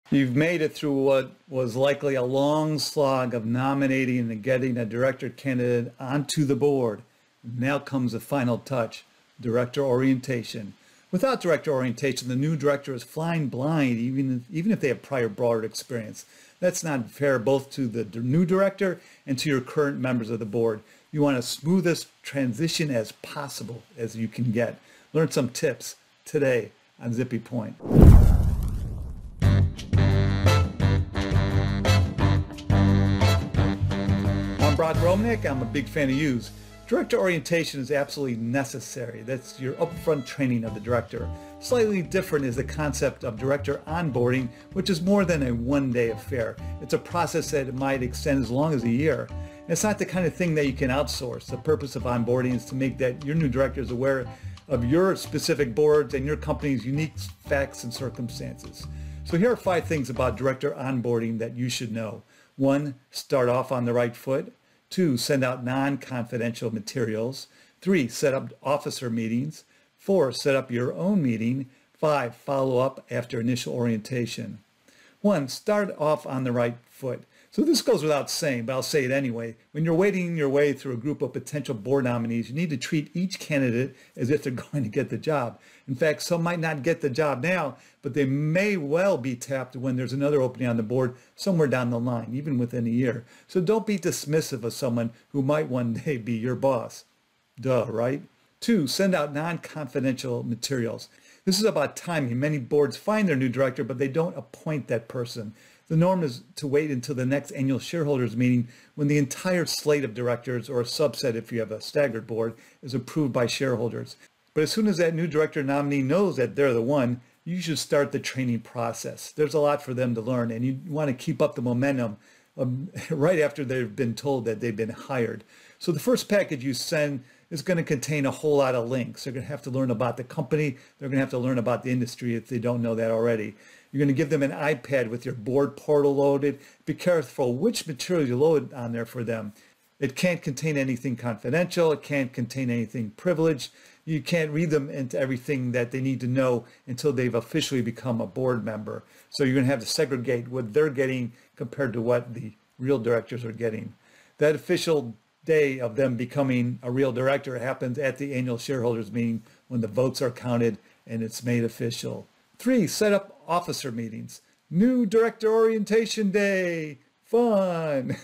You've made it through what was likely a long slog of nominating and getting a director candidate onto the board. Now comes the final touch, director orientation. Without director orientation, the new director is flying blind, even if they have prior board experience. That's not fair both to the new director and to your current members of the board. You want as smooth this transition as possible as you can get. Learn some tips today on Zippy Point. Brock Romanek, I'm a big fan of U's. Director orientation is absolutely necessary. That's your upfront training of the director. Slightly different is the concept of director onboarding, which is more than a one-day affair. It's a process that might extend as long as a year. It's not the kind of thing that you can outsource. The purpose of onboarding is to make that your new director is aware of your specific boards and your company's unique facts and circumstances. So here are 5 things about director onboarding that you should know. 1, start off on the right foot. 2, send out non-confidential materials. 3, set up officer meetings. 4, set up your own meeting. 5, follow up after initial orientation. 1, start off on the right foot. So this goes without saying, but I'll say it anyway. When you're wading your way through a group of potential board nominees, you need to treat each candidate as if they're going to get the job. In fact, some might not get the job now, but they may well be tapped when there's another opening on the board somewhere down the line, even within a year. So don't be dismissive of someone who might one day be your boss. Duh, right? 2, send out non-confidential materials. This is about timing. Many boards find their new director, but they don't appoint that person. The norm is to wait until the next annual shareholders meeting when the entire slate of directors, or a subset if you have a staggered board, is approved by shareholders. But as soon as that new director nominee knows that they're the one, you should start the training process. There's a lot for them to learn, and you want to keep up the momentum right after they've been told that they've been hired. So the first package you send is going to contain a whole lot of links. They're going to have to learn about the company. They're going to have to learn about the industry if they don't know that already. You're going to give them an iPad with your board portal loaded. Be careful which material you load on there for them. It can't contain anything confidential. It can't contain anything privileged. You can't read them into everything that they need to know until they've officially become a board member. So you're going to have to segregate what they're getting compared to what the real directors are getting. That official day of them becoming a real director happens at the annual shareholders meeting when the votes are counted and it's made official. 3, set up officer meetings. New director orientation day. Fun.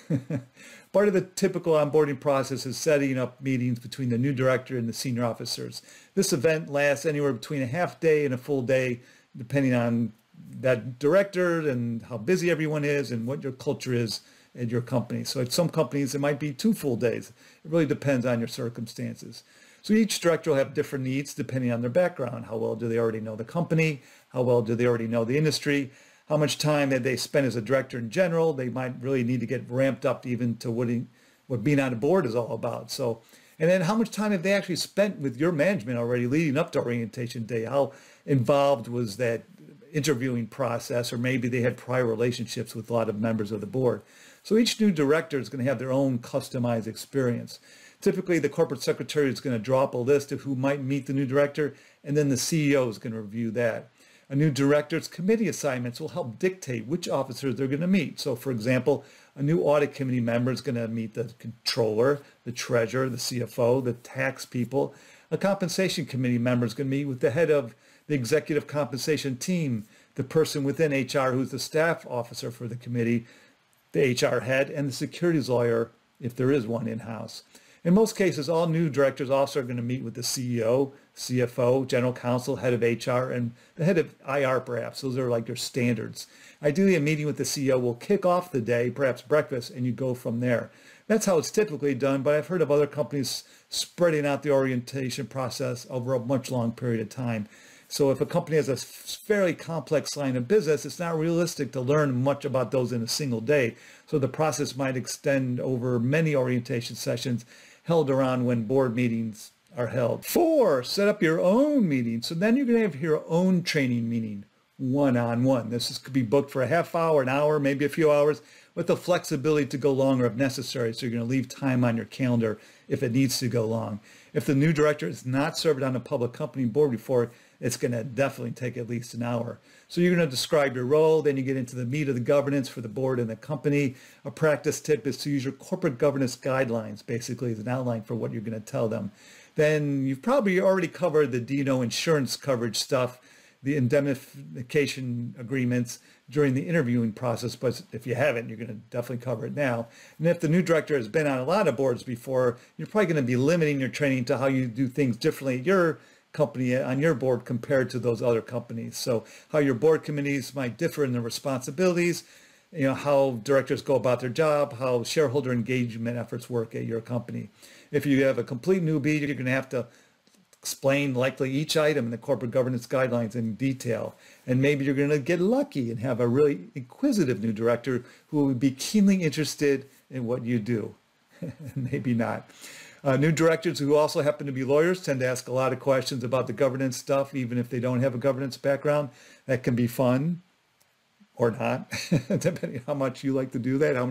Part of the typical onboarding process is setting up meetings between the new director and the senior officers. This event lasts anywhere between a half day and a full day, depending on that director and how busy everyone is and what your culture is at your company. So at some companies, it might be 2 full days. It really depends on your circumstances. So each director will have different needs depending on their background. How well do they already know the company? How well do they already know the industry? How much time have they spent as a director in general? They might really need to get ramped up even to what being on a board is all about. So, and then how much time have they actually spent with your management already leading up to orientation day? How involved was that interviewing process? Or maybe they had prior relationships with a lot of members of the board. So each new director is going to have their own customized experience. Typically, the corporate secretary is going to draw up a list of who might meet the new director, and then the CEO is going to review that. A new director's committee assignments will help dictate which officers they're going to meet. So, for example, a new audit committee member is going to meet the controller, the treasurer, the CFO, the tax people. A compensation committee member is going to meet with the head of the executive compensation team, the person within HR who's the staff officer for the committee, the HR head, and the securities lawyer, if there is one in-house. In most cases, all new directors also are going to meet with the CEO, CFO, general counsel, head of HR, and the head of IR perhaps. Those are like your standards. Ideally, a meeting with the CEO will kick off the day, perhaps breakfast, and you go from there. That's how it's typically done, but I've heard of other companies spreading out the orientation process over a much long period of time. So if a company has a fairly complex line of business, it's not realistic to learn much about those in a single day. So the process might extend over many orientation sessions held around when board meetings are held. 4, set up your own meeting. So then you're going to have your own training meeting, one-on-one. This could be booked for a half hour, an hour, maybe a few hours, with the flexibility to go longer if necessary. So you're going to leave time on your calendar if it needs to go long. If the new director has not served on a public company board before, it's going to definitely take at least an hour. So you're going to describe your role, then you get into the meat of the governance for the board and the company. A practice tip is to use your corporate governance guidelines, basically as an outline for what you're going to tell them. Then you've probably already covered the D&O insurance coverage stuff, the indemnification agreements during the interviewing process, but if you haven't, you're going to definitely cover it now. And if the new director has been on a lot of boards before, you're probably going to be limiting your training to how you do things differently at your company on your board compared to those other companies. So how your board committees might differ in their responsibilities, how directors go about their job, how shareholder engagement efforts work at your company. If you have a complete newbie, you're going to have to explain likely each item in the corporate governance guidelines in detail. And maybe you're going to get lucky and have a really inquisitive new director who will be keenly interested in what you do. Maybe not. New directors who also happen to be lawyers tend to ask a lot of questions about the governance stuff, even if they don't have a governance background. That can be fun or not, depending on how much you like to do that. How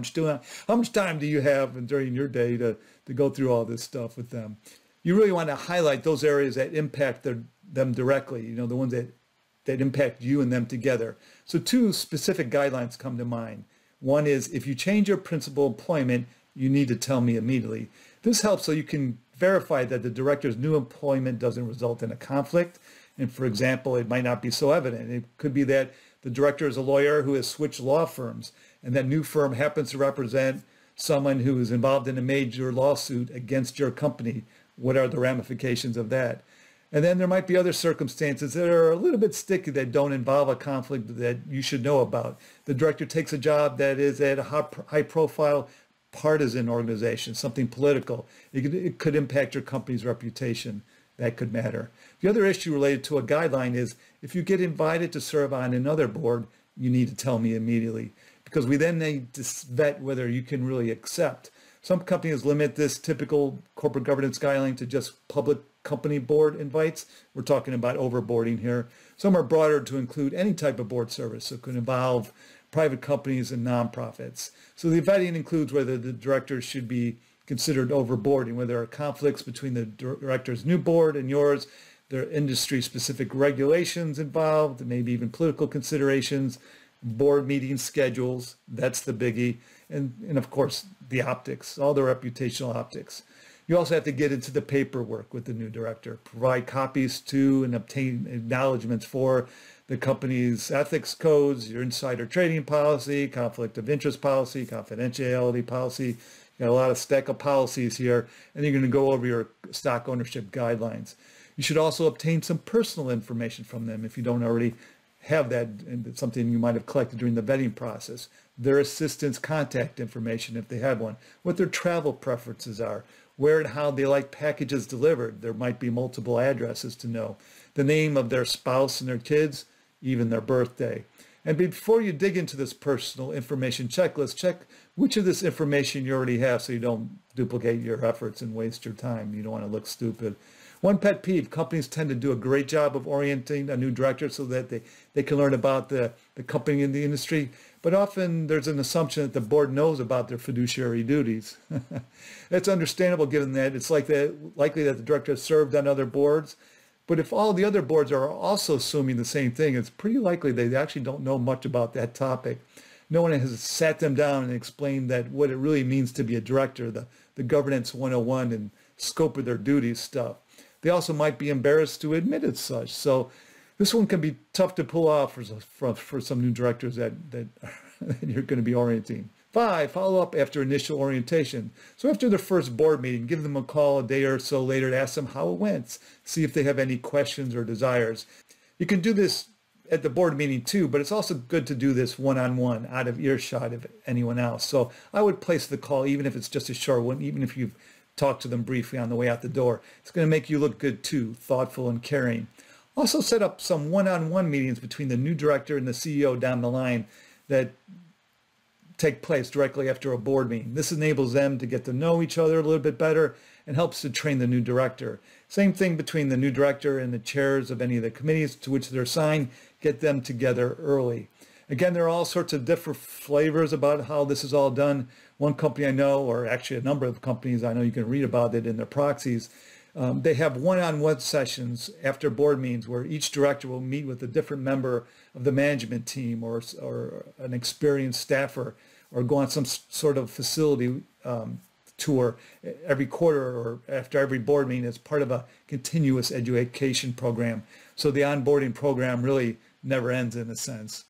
much time do you have during your day to go through all this stuff with them? You really want to highlight those areas that impact them directly, the ones that impact you and them together. So two specific guidelines come to mind. One is if you change your principal employment, you need to tell me immediately. This helps so you can verify that the director's new employment doesn't result in a conflict. And for example, it might not be so evident. It could be that the director is a lawyer who has switched law firms, and that new firm happens to represent someone who is involved in a major lawsuit against your company. What are the ramifications of that? And then there might be other circumstances that are a little bit sticky that don't involve a conflict that you should know about. The director takes a job that is at a high-profile partisan organization, something political. It could impact your company's reputation. That could matter. The other issue related to a guideline is if you get invited to serve on another board, you need to tell me immediately, because we then need to vet whether you can really accept. Some companies limit this typical corporate governance guideline to just public company board invites. We're talking about overboarding here. Some are broader to include any type of board service, so it could involve private companies and nonprofits. So the vetting includes whether the directors should be considered overboarding, whether there are conflicts between the director's new board and yours, there are industry-specific regulations involved, maybe even political considerations, board meeting schedules, that's the biggie, and of course the optics, all the reputational optics. You also have to get into the paperwork with the new director, provide copies to and obtain acknowledgments for the company's ethics codes, your insider trading policy, conflict of interest policy, confidentiality policy. You got a lot of stack of policies here, and you're going to go over your stock ownership guidelines. You should also obtain some personal information from them if you don't already have that, and it's something you might have collected during the vetting process. Their assistant's contact information if they have one, what their travel preferences are, where and how they like packages delivered. There might be multiple addresses to know. The name of their spouse and their kids, even their birthday. And before you dig into this personal information checklist, check which of this information you already have so you don't duplicate your efforts and waste your time. You don't want to look stupid. One pet peeve, companies tend to do a great job of orienting a new director so that they can learn about the company and the industry, but often there's an assumption that the board knows about their fiduciary duties. That's understandable given that it's likely that the director has served on other boards, but if all the other boards are also assuming the same thing, it's pretty likely they actually don't know much about that topic. No one has sat them down and explained that what it really means to be a director, the governance 101 and scope of their duties stuff. They also might be embarrassed to admit as such. So this one can be tough to pull off for some new directors that you're going to be orienting. 5, follow up after initial orientation. So after their first board meeting, give them a call a day or so later to ask them how it went. See if they have any questions or desires. You can do this at the board meeting too, but it's also good to do this one-on-one out of earshot of anyone else. So I would place the call, even if it's just a short one, even if you've talk to them briefly on the way out the door. It's going to make you look good too, thoughtful and caring. Also set up some one-on-one meetings between the new director and the CEO down the line that take place directly after a board meeting. This enables them to get to know each other a little bit better and helps to train the new director. Same thing between the new director and the chairs of any of the committees to which they're assigned. Get them together early. Again, there are all sorts of different flavors about how this is all done. One company I know, or actually a number of companies I know, you can read about it in their proxies, They have one-on-one sessions after board meetings where each director will meet with a different member of the management team or an experienced staffer, or go on some sort of facility tour every quarter or after every board meeting as part of a continuous education program. So the onboarding program really never ends in a sense.